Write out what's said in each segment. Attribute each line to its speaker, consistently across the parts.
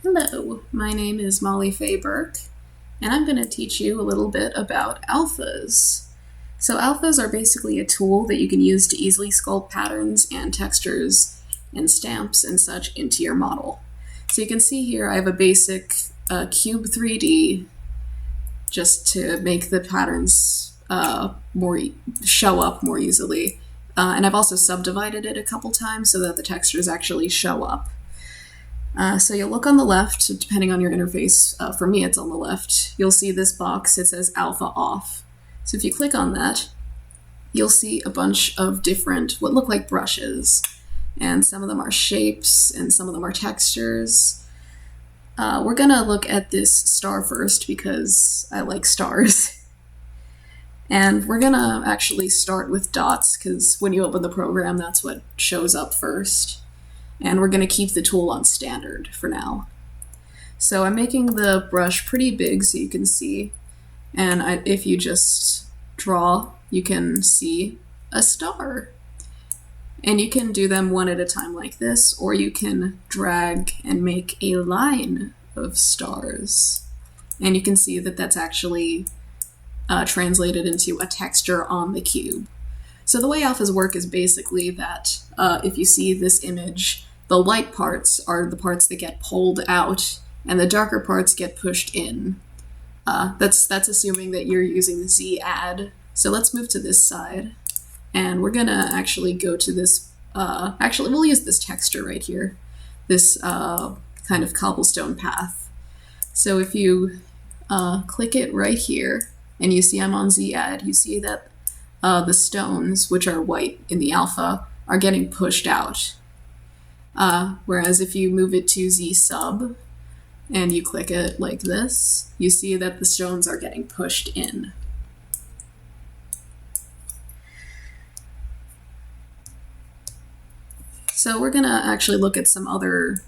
Speaker 1: Hello, my name is Molly Faye Burke, and I'm going to teach you a little bit about alphas. So alphas are basically a tool that you can use to easily sculpt patterns and textures and stamps and such into your model. So you can see here I have a basic cube 3D just to make the patterns show up more easily. And I've also subdivided it a couple times so that the textures actually show up. So you'll look on the left, depending on your interface. For me, it's on the left. You'll see this box. It says alpha off. So if you click on that, you'll see a bunch of different, what look like brushes. And some of them are shapes, and some of them are textures. We're going to look at this star first because I like stars. And we're going to actually start with dots because when you open the program, that's what shows up first. And we're going to keep the tool on standard for now. So I'm making the brush pretty big so you can see. And if you just draw, you can see a star. And you can do them one at a time like this, or you can drag and make a line of stars. And you can see that that's actually translated into a texture on the cube. So the way alphas work is basically that if you see this image, the light parts are the parts that get pulled out, and the darker parts get pushed in. That's assuming that you're using the Z add. So let's move to this side, and we're gonna actually go to this. Actually, we'll use this texture right here, this kind of cobblestone path. So if you click it right here, and you see I'm on Z add, you see that the stones, which are white in the alpha, are getting pushed out. Whereas if you move it to Z sub and you click it like this, you see that the stones are getting pushed in. So we're gonna actually look at some other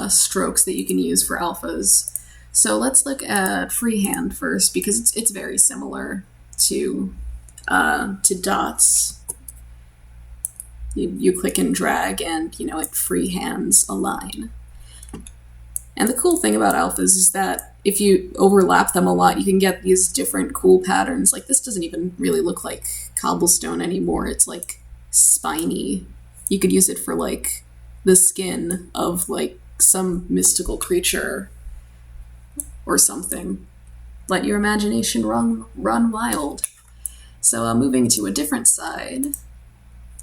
Speaker 1: strokes that you can use for alphas. So let's look at freehand first because it's very similar to dots. You click and drag and it freehands a line. And the cool thing about alphas is that if you overlap them a lot, you can get these different cool patterns. Like this doesn't even really look like cobblestone anymore. It's like spiny. You could use it for like the skin of like some mystical creature or something. Let your imagination run wild. So moving to a different side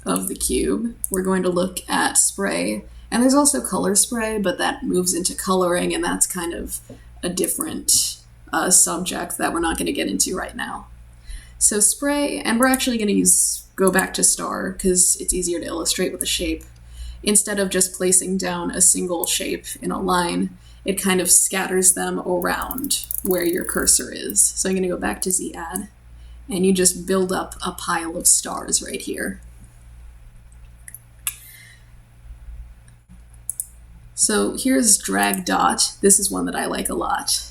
Speaker 1: of the cube, we're going to look at spray. And there's also color spray, but that moves into coloring, and that's kind of a different subject that we're not going to get into right now. So spray, and we're actually going to go back to star because it's easier to illustrate with a shape. Instead of just placing down a single shape in a line, it kind of scatters them around where your cursor is. So I'm going to go back to Z add, and you just build up a pile of stars right here. So here's drag dot. This is one that I like a lot.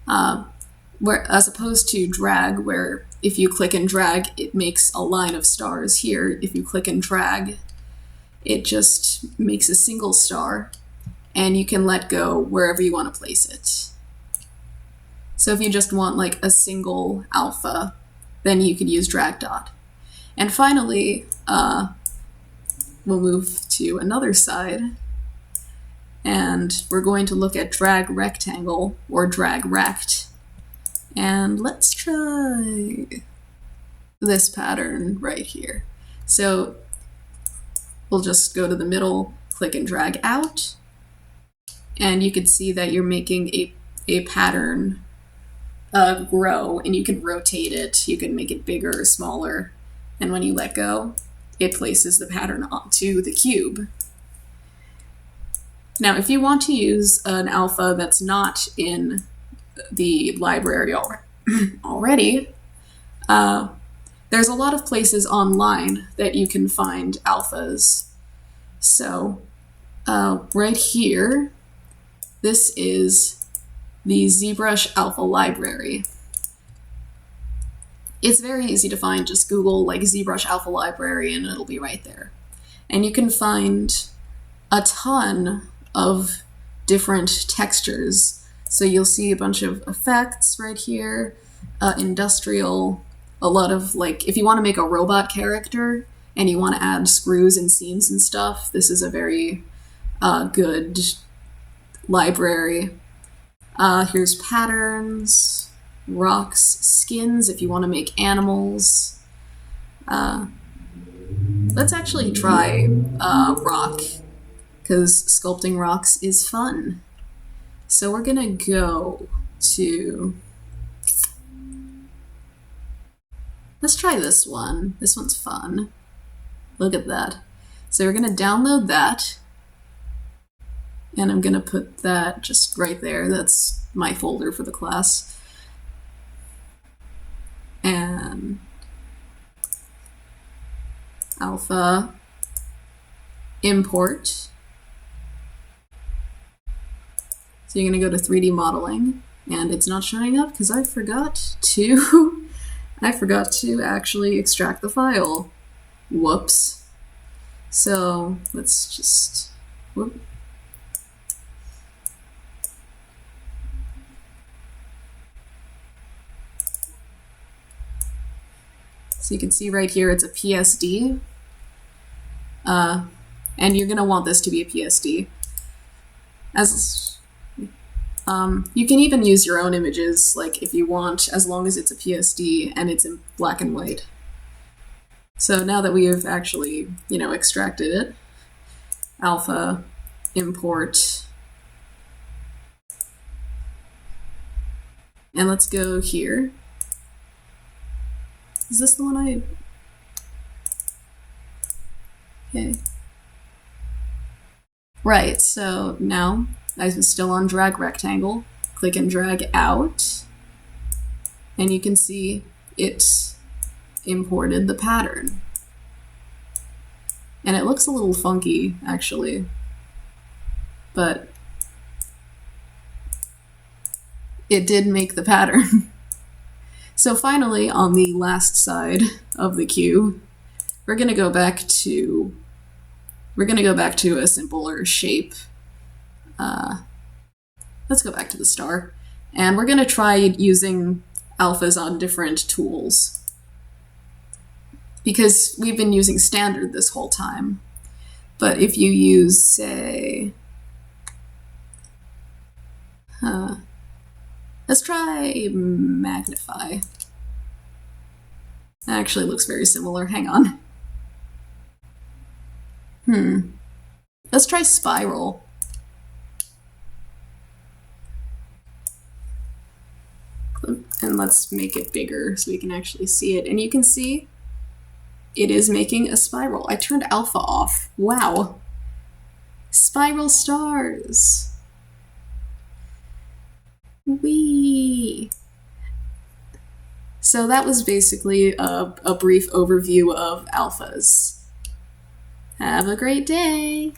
Speaker 1: As opposed to drag, where if you click and drag, it makes a line of stars. Here, if you click and drag, it just makes a single star, and you can let go wherever you want to place it. So if you just want like a single alpha, then you could use drag dot. And finally, we'll move to another side. And we're going to look at drag rectangle or drag rect. And let's try this pattern right here. So we'll just go to the middle, click and drag out. And you can see that you're making a pattern grow, and you can rotate it. You can make it bigger or smaller. And when you let go, it places the pattern onto the cube. Now, if you want to use an alpha that's not in the library already, there's a lot of places online that you can find alphas. So right here, this is the ZBrush alpha library. It's very easy to find. Just Google like ZBrush alpha library and it'll be right there. And you can find a ton of different textures. So you'll see a bunch of effects right here, industrial, a lot of like, if you want to make a robot character and you want to add screws and seams and stuff, this is a very good library. Here's patterns, rocks, skins if you want to make animals. Let's actually try rock, because sculpting rocks is fun. So we're gonna go to, let's try this one. This one's fun. Look at that. So we're gonna download that, and I'm gonna put that just right there. That's my folder for the class. And alpha, import. So you're gonna go to 3D modeling, and it's not showing up because I forgot to actually extract the file. Whoops. So let's just, whoop. So you can see right here it's a PSD, and you're gonna want this to be a PSD. You can even use your own images, like if you want, as long as it's a PSD and it's in black and white. So now that we have actually, extracted it, alpha, import, and let's go here. Is this the one okay. Right, so now I was still on drag rectangle, click and drag out, and you can see it imported the pattern. And it looks a little funky, actually, but it did make the pattern. So finally, on the last side of the queue, we're gonna go back to a simpler shape. Let's go back to the star, and we're gonna try using alphas on different tools, because we've been using standard this whole time. But if you use, say, let's try magnify. That actually looks very similar. Hang on. Let's try spiral. And let's make it bigger so we can actually see it. And you can see it is making a spiral. I turned alpha off. Wow. Spiral stars. Whee! So that was basically a brief overview of alphas. Have a great day!